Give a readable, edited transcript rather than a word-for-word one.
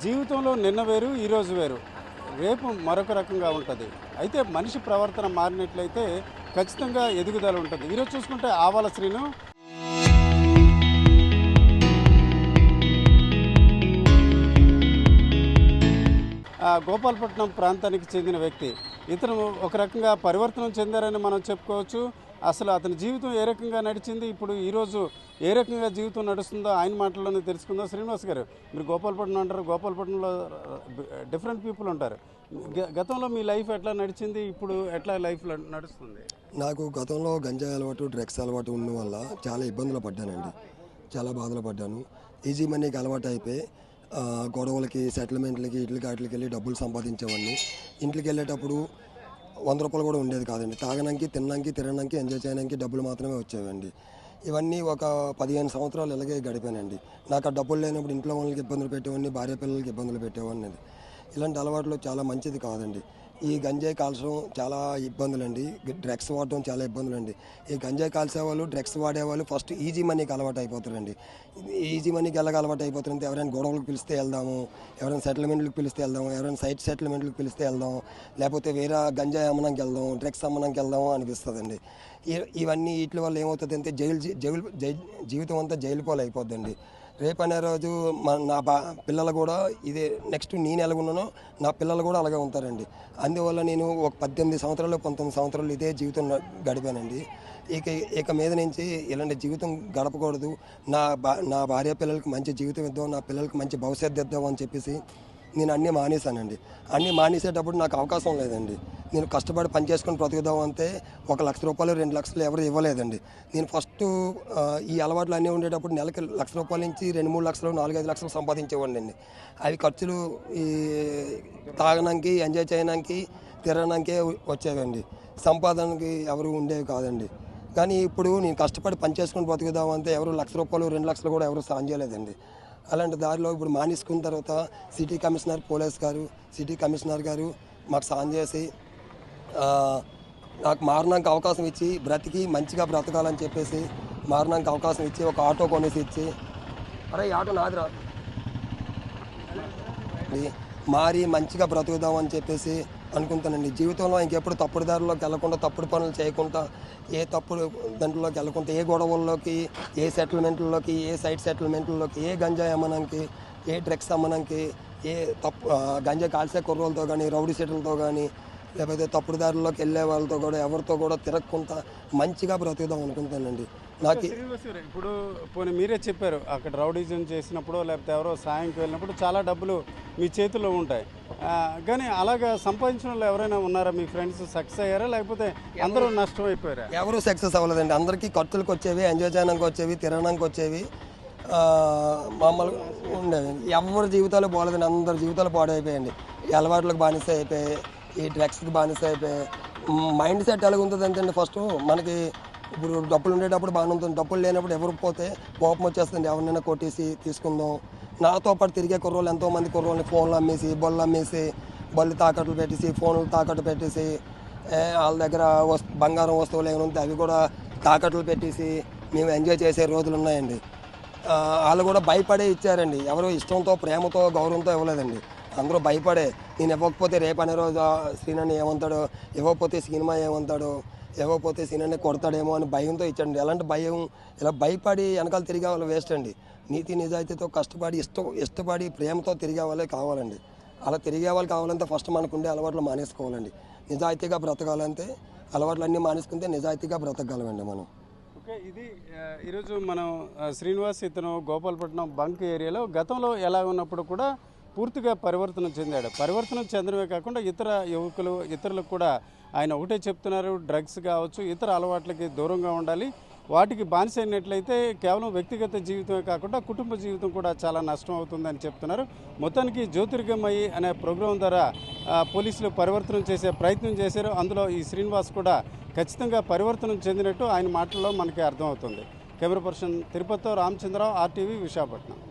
జీవితంలో నిన్న వేరు, ఈరోజు వేరు. రేపు మరొక రకంగా ఉంటుంది. అయితే మనిషి ప్రవర్తన మారినట్లయితే ఖచ్చితంగా ఎదుగుదల ఉంటుంది. ఈరోజు చూసుకుంటే ఆవాల శ్రీను గోపాలపట్నం ప్రాంతానికి చెందిన వ్యక్తి. ఇతను ఒక రకంగా పరివర్తనం చెందారని మనం చెప్పుకోవచ్చు. అసలు అతని జీవితం ఏ రకంగా నడిచింది, ఇప్పుడు ఈరోజు ఏ రకంగా జీవితం నడుస్తుందో ఆయన మాటల్లోనే తెలుసుకుందాం. శ్రీనివాస్ గారు, మీరు గోపాలపట్నం అంటారు, గోపాలపట్నంలో డిఫరెంట్ పీపుల్ ఉంటారు. గతంలో మీ లైఫ్ ఎట్లా నడిచింది, ఇప్పుడు ఎట్లా లైఫ్ నడుస్తుంది? నాకు గతంలో గంజాయి అలవాటు, డ్రగ్స్ అలవాటు ఉండడం వల్ల చాలా ఇబ్బందులు పడ్డానండి. చాలా బాధలు పడ్డాను. ఈజీ మనీకి అలవాటు అయిపోయి గొడవలకి, సెటిల్మెంట్లకి, ఇట్లకి వాటికి వెళ్ళి డబ్బులు సంపాదించేవాడిని. ఇంట్లోకి వెళ్ళేటప్పుడు 100 రూపాయలు కూడా ఉండేది కాదండి. తాగడానికి, తినడానికి, ఎంజాయ్ చేయడానికి డబ్బులు మాత్రమే వచ్చేవండి. ఇవన్నీ ఒక 15 సంవత్సరాలు ఇలాగే గడిపానండి. నాకు ఆ డబ్బులు లేనప్పుడు ఇంట్లో వాళ్ళకి ఇబ్బందులు పెట్టేవాడిని, భార్య పిల్లలకి ఇబ్బందులు పెట్టేవాడిని. ఇలాంటి అలవాట్లు చాలా మంచిది కాదండి. ఈ గంజాయి కాల్చడం చాలా ఇబ్బందులండి. డ్రగ్స్ వాడటం చాలా ఇబ్బందులండి. ఈ గంజాయి కాల్చేవాళ్ళు, డ్రగ్స్ వాడేవాళ్ళు ఫస్ట్ ఈజీ మనీకి అలవాటు అయిపోతారండి. ఈజీ మనీకి ఎలాగ అలవాటు అయిపోతారంటే ఎవరైనా గొడవలకు పిలిస్తే వెళ్దాము, ఎవరైనా సెటిల్మెంట్లకు పిలిస్తే వెళ్దాము, ఎవరైనా సైట్ సెటిల్మెంట్లకు పిలిస్తే వెళ్దాం, లేకపోతే వేరే గంజాయి అమ్మడానికి వెళ్దాం, డ్రగ్స్ అమ్మడానికి వెళ్దాము అనిపిస్తుందండి. ఇవన్నీ వీటి వల్ల ఏమవుతుందంటే జీవితం అంతా జైలు పాలు అయిపోద్దండి. రేపు అనే రోజు నా పిల్లలు కూడా ఇదే నెక్స్ట్ నేను ఎలాగున్నానో నా పిల్లలు కూడా అలాగే ఉంటారండి. అందువల్ల నేను ఒక 18 సంవత్సరాలు 19 సంవత్సరాలు ఇదే జీవితం గడిపానండి. ఇక మీద నుంచి ఇలాంటి జీవితం గడపకూడదు, నా భార్య పిల్లలకి మంచి జీవితం ఇద్దాం, నా పిల్లలకి మంచి భవిష్యత్తు ఇద్దాం అని చెప్పేసి నేను అన్నీ మానేశానండి. అన్నీ మానేసేటప్పుడు నాకు అవకాశం లేదండి. నేను కష్టపడి పని చేసుకొని బ్రతుకుదాం అంటే 1 లక్ష రూపాయలు 2 లక్షలు ఎవరు ఇవ్వలేదండి. నేను ఫస్ట్ ఈ అలవాట్లు అన్నీ ఉండేటప్పుడు నెలకి 1 లక్ష రూపాయల నుంచి 2-3 లక్షలు 4-5 లక్షలు సంపాదించేవాడిని అండి. అవి ఖర్చులు ఈ తాగడానికి, ఎంజాయ్ చేయడానికి, తిరగడానికే వచ్చేవండి. సంపాదనకి ఎవరు ఉండేవి కాదండి. కానీ ఇప్పుడు నేను కష్టపడి పని చేసుకొని బ్రతుకుదాం అంటే ఎవరు 1 లక్ష రూపాయలు 2 లక్షలు కూడా ఎవరు సాయం చేయలేదండి. అలాంటి దారిలో ఇప్పుడు మానేసుకున్న తర్వాత సిటీ కమిషనర్ గారు మాకు సాయం చేసి నాకు మారడానికి అవకాశం ఇచ్చి బ్రతికి మంచిగా బ్రతకాలని చెప్పేసి మారడానికి అవకాశం ఇచ్చి ఒక ఆటో కొనేసి ఇచ్చి, అరే ఈ ఆటో నాదిరా, మారి మంచిగా బ్రతుకుదామని చెప్పేసి అనుకుంటానండి. జీవితంలో ఇంకెప్పుడు తప్పుడు దారిలోకి వెళ్ళకుండా, తప్పుడు పనులు చేయకుండా, ఏ తప్పుడు దాంట్లోకి వెళ్ళకుండా, ఏ గొడవల్లోకి, ఏ సెటిల్మెంట్లలోకి, ఏ సైట్ సెటిల్మెంట్లలోకి, ఏ గంజాయి అమ్మడానికి, ఏ డ్రగ్స్ అమ్మడానికి, ఏ గంజాయి కాల్సే కుర్రోలతో కానీ, రౌడీ సెటిల్తో కానీ, లేకపోతే తప్పుడు దారిలోకి వెళ్ళే వాళ్ళతో కూడా ఎవరితో కూడా తిరగకుండా మంచిగా బ్రతుకుదాం అనుకుంటానండి. నాకు ఇప్పుడు పోనీ మీరే చెప్పారు, అక్కడ రౌడీజం చేసినప్పుడు లేకపోతే ఎవరో సాయంకి వెళ్ళినప్పుడు చాలా డబ్బులు మీ చేతిలో ఉంటాయి. కానీ అలాగా సంపాదించిన వాళ్ళు ఎవరైనా ఉన్నారా? మీ ఫ్రెండ్స్ సక్సెస్ అయ్యారా, లేకపోతే అందరూ నష్టం అయిపోయారా? ఎవరు సక్సెస్ అవ్వలేదండి. అందరికీ ఖర్చులకు వచ్చేవి, ఎంజాయ్ చేయడానికి వచ్చేవి, తిరగడానికి వచ్చేవి, మామూలుగా ఉండేవి. ఎవరి జీవితాలు పోలేదండి. అందరి జీవితాలు పాడైపోయాయండి. ఈ అలవాట్లకు బానిస అయిపోయి, ఈ డ్రగ్స్కి బానిస అయిపోయి. మైండ్ సెట్ ఎలాగ ఉంటుంది అంటే ఫస్ట్ మనకి ఇప్పుడు డబ్బులు ఉండేటప్పుడు బాగానే ఉంటుంది, డబ్బులు లేనప్పుడు ఎవరికి పోతే కోపం వచ్చేస్తుంది, ఎవరినైనా కొట్టేసి తీసుకుందాం. నాతో పాటు తిరిగే కుర్రోళ్ళు ఎంతోమంది కుర్రోళ్ళని ఫోన్లు అమ్మేసి, బళ్ళు అమ్మేసి, బళ్ళు తాకట్లు పెట్టేసి, ఫోన్లు తాకట్టు పెట్టేసి, వాళ్ళ దగ్గర బంగారం వస్తువులు ఏమైనా ఉంటే అవి కూడా తాకట్లు పెట్టేసి మేము ఎంజాయ్ చేసే రోజులు ఉన్నాయండి. వాళ్ళు కూడా భయపడే ఇచ్చారండి. ఎవరు ఇష్టంతో, ప్రేమతో, గౌరవంతో ఇవ్వలేదండి. అందరూ భయపడే, నేను ఇవ్వకపోతే రేపు అనే రోజు శ్రీనని ఏమంటాడో, ఇవ్వకపోతే సినిమా ఏమంటాడో, ఇవ్వకపోతే సినిమాని కొడతాడేమో అని భయంతో ఇచ్చండి. ఎలాంటి భయం, ఇలా భయపడి వెనకాల తిరిగే వాళ్ళు వేస్ట్ అండి. నీతి నిజాయితీతో కష్టపడి ఇష్టపడి ప్రేమతో తిరిగే వాళ్ళే కావాలండి. అలా తిరిగే వాళ్ళు కావాలంటే ఫస్ట్ మనకుండే అలవాట్లు మానేసుకోవాలండి. నిజాయితీగా బ్రతకాలంటే అలవాట్లన్నీ మానేసుకుంటే నిజాయితీగా బ్రతకగలమండి మనం. ఓకే, ఇది ఈరోజు మనం శ్రీనివాస్, ఇతను గోపాలపట్నం బంక్ ఏరియాలో గతంలో ఎలా ఉన్నప్పుడు కూడా పూర్తిగా పరివర్తన చెందాడు. పరివర్తన చెందడమే కాకుండా ఇతర యువకులు, ఇతరులకు కూడా ఆయన ఒకటే చెప్తున్నారు, డ్రగ్స్ కావచ్చు, ఇతర అలవాట్లకి దూరంగా ఉండాలి. వాటికి బానిసైనట్లయితే కేవలం వ్యక్తిగత జీవితమే కాకుండా కుటుంబ జీవితం కూడా చాలా నష్టం అవుతుందని చెప్తున్నారు. మొత్తానికి జ్యోతిర్గమయి అనే ప్రోగ్రాం ద్వారా పోలీసులు పరివర్తన చేసే ప్రయత్నం చేశారు. అందులో ఈ శ్రీనివాస్ కూడా ఖచ్చితంగా పరివర్తన చెందినట్టు ఆయన మాటల్లో మనకి అర్థమవుతుంది. కెమెరా పర్సన్ తిరుపతితో రామచంద్రరావు, RTV, విశాఖపట్నం.